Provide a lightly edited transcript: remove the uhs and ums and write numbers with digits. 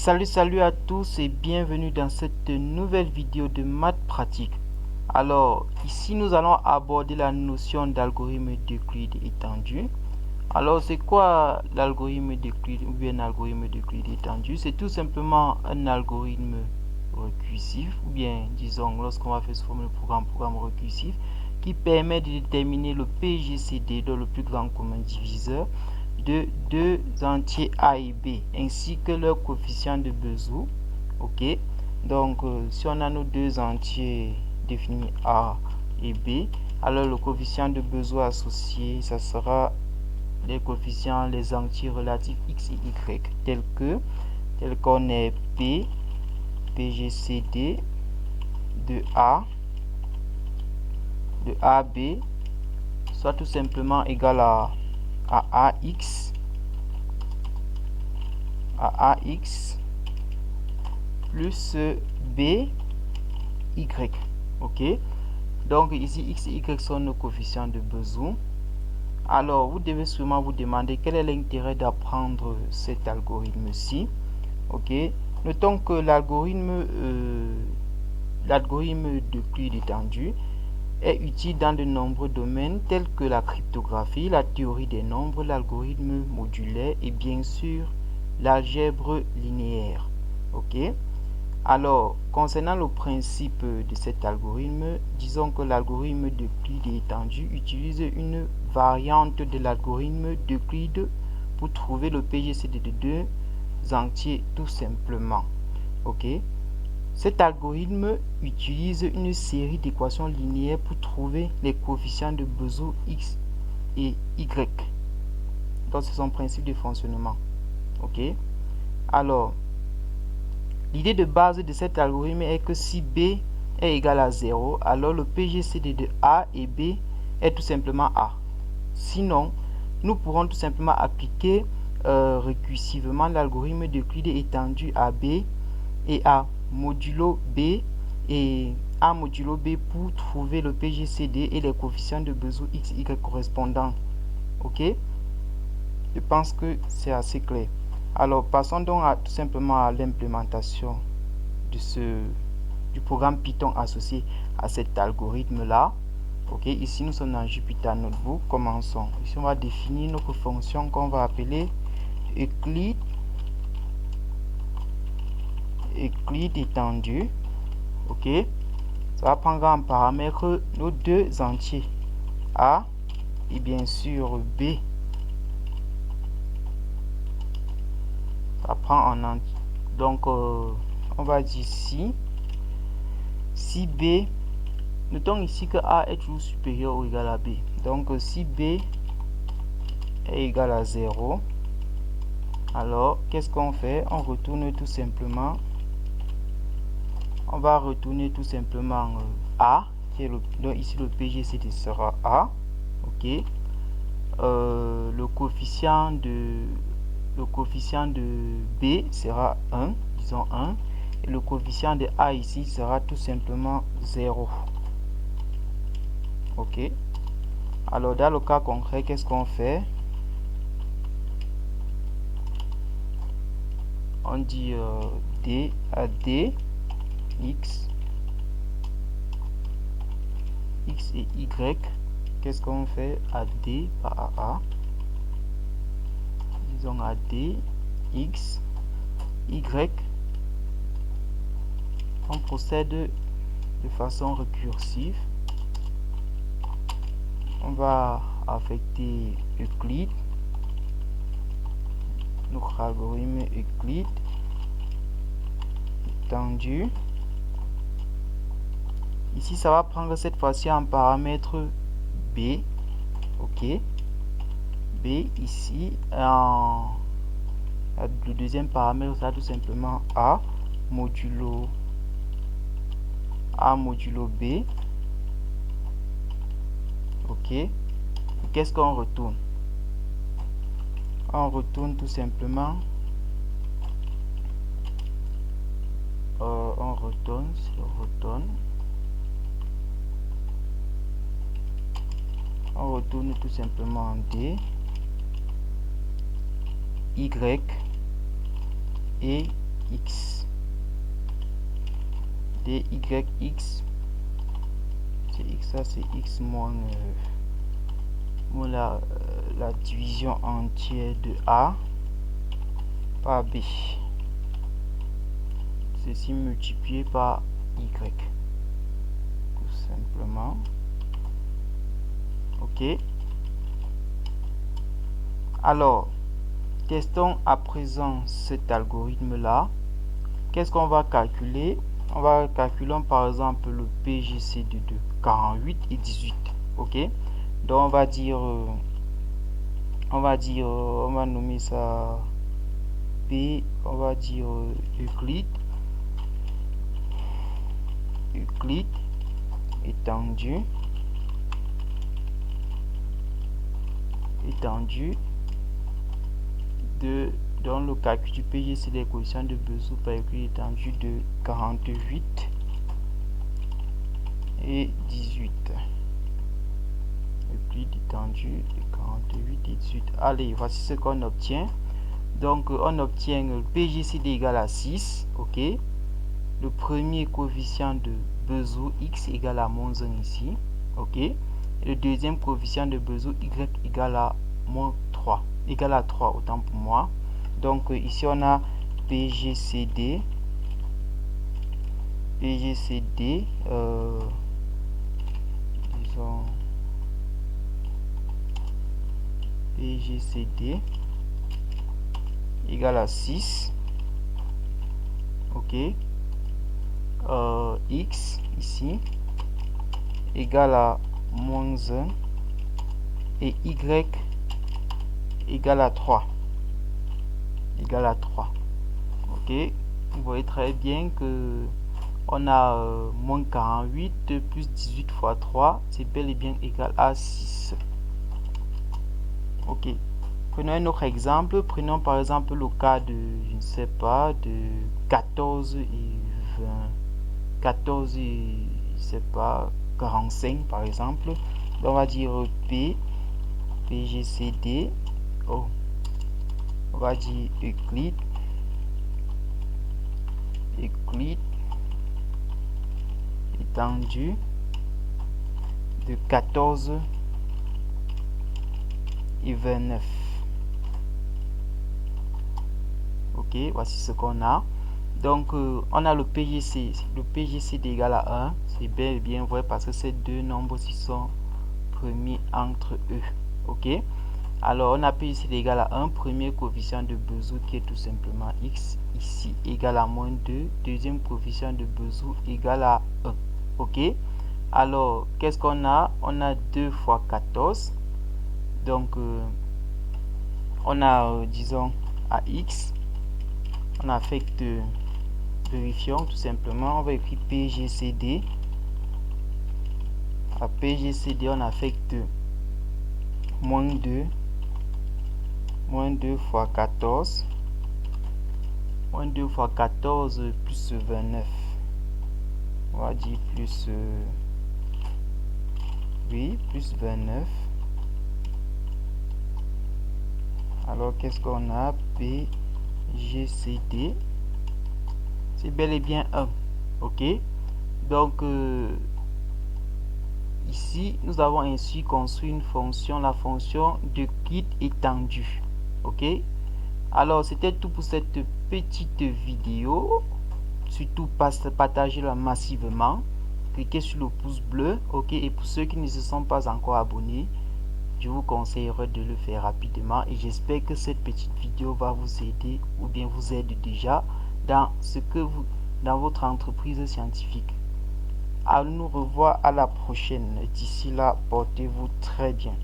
Salut à tous et bienvenue dans cette nouvelle vidéo de maths pratique. Alors ici nous allons aborder la notion d'algorithme d'Euclide étendu. Alors c'est quoi l'algorithme d'Euclide ou bien un algorithme d'Euclide étendu? C'est tout simplement un algorithme récursif ou bien disons lorsqu'on va faire sous forme de programme récursif qui permet de déterminer le PGCD dans le plus grand commun diviseur de deux entiers A et B ainsi que leur coefficient de Bézout. Ok, donc si on a nos deux entiers définis A et B, alors le coefficient de Bézout associé, ça sera les coefficients, les entiers relatifs x et y tel qu'on est P, PGCD de AB soit tout simplement égal à AX plus BY. Ok, donc ici x et y sont nos coefficients de Bézout. Alors vous devez sûrement vous demander quel est l'intérêt d'apprendre cet algorithme-ci. Ok, notons que l'algorithme d'Euclide étendu est utile dans de nombreux domaines tels que la cryptographie, la théorie des nombres, l'algorithme modulaire et bien sûr l'algèbre linéaire. Ok, alors concernant le principe de cet algorithme, disons que l'algorithme d'Euclide étendu utilise une variante de l'algorithme d'Euclide pour trouver le PGCD de deux entiers tout simplement. Ok, cet algorithme utilise une série d'équations linéaires pour trouver les coefficients de Bézout x et y. Donc c'est son principe de fonctionnement. Ok, alors l'idée de base de cet algorithme est que si B est égal à 0, alors le PGCD de A et B est tout simplement A. Sinon, nous pourrons tout simplement appliquer récursivement l'algorithme d'Euclide étendu à B et A modulo B et A modulo B pour trouver le PGCD et les coefficients de Bézout x, y correspondants. Ok, je pense que c'est assez clair. Alors passons donc tout simplement à l'implémentation du programme Python associé à cet algorithme là. Ok, ici nous sommes dans Jupyter Notebook. Commençons. Ici on va définir notre fonction qu'on va appeler Euclide étendu. Ok, ça va prendre en paramètre nos deux entiers A et bien sûr B. Ça prend en entier. Donc on va dire si B, notons ici que A est toujours supérieur ou égal à B. Donc si B est égal à 0, alors qu'est-ce qu'on fait? On retourne tout simplement, on va retourner tout simplement A, qui est donc ici le PGCD sera A. Ok, le coefficient de B sera 1, disons 1, et le coefficient de A ici sera tout simplement 0. Ok, alors dans le cas concret, qu'est-ce qu'on fait? On dit D à D, X et Y. Qu'est-ce qu'on fait? À D par A, disons à D, X, Y. On procède de façon récursive. On va affecter Euclide, notre algorithme Euclide étendu. Ici ça va prendre cette fois-ci en paramètre B. Ok, B ici le deuxième paramètre sera tout simplement A modulo B. Ok, qu'est-ce qu'on retourne? On retourne tout simplement on retourne tout simplement D, Y et dyx. Dyx, c'est x, ça c'est x moins la division entière de a par b. Ceci multiplié par y. Tout simplement. Ok. Alors, testons à présent cet algorithme-là. Qu'est-ce qu'on va calculer? On va calculer par exemple le PGCD de 48 et 18. Ok. Donc on va dire, on va nommer ça P. On va dire Euclide étendu de dans le calcul du PGC des coefficients de Bézout par Euclide étendu de 48 et 18. Euclide étendu de 48 et 18. Allez, voici ce qu'on obtient. Donc on obtient le PGCD égal à 6. Ok. Le premier coefficient de Bézout x égale à moins 1 ici. Ok. Et le deuxième coefficient de Bézout y égale à moins 3. Égal à 3, autant pour moi. Donc ici on a PGCD disons PGCD égale à 6. Ok. X ici égale à moins 1 et y égale à 3. Ok. Vous voyez très bien que on a moins 48 plus 18 fois 3, c'est bel et bien égal à 6. Ok. Prenons un autre exemple. Prenons par exemple le cas de, je ne sais pas, de 14 et 20. 14 et, je sais pas, 45 par exemple. Donc on va dire PGCD. Oh. On va dire Euclide étendu de 14 et 29. Ok, voici ce qu'on a. Donc on a le PGCD égal à 1. C'est bel et bien vrai parce que ces deux nombres ci sont premiers entre eux. Ok. Alors on a PGCD égal à 1, premier coefficient de Bézout qui est tout simplement x, ici égal à moins 2, deuxième coefficient de Bézout égal à 1. Ok. Alors qu'est-ce qu'on a? On a 2 fois 14. Donc on a disons à x, on affecte, vérifions tout simplement, on va écrire PGCD. À PGCD on affecte moins 2 fois 14, moins 2 fois 14 plus 29, on va dire plus plus 29. Alors qu'est-ce qu'on a? PGCD, c'est bel et bien 1. Ok. Donc ici nous avons ainsi construit une fonction, la fonction de Euclide étendu. Ok. Alors c'était tout pour cette petite vidéo. Surtout partagez-la massivement, cliquez sur le pouce bleu. Ok. Et pour ceux qui ne se sont pas encore abonnés, je vous conseillerais de le faire rapidement et j'espère que cette petite vidéo va vous aider ou bien vous aide déjà dans dans votre entreprise scientifique. À nous revoir à la prochaine. D'ici là, portez-vous très bien.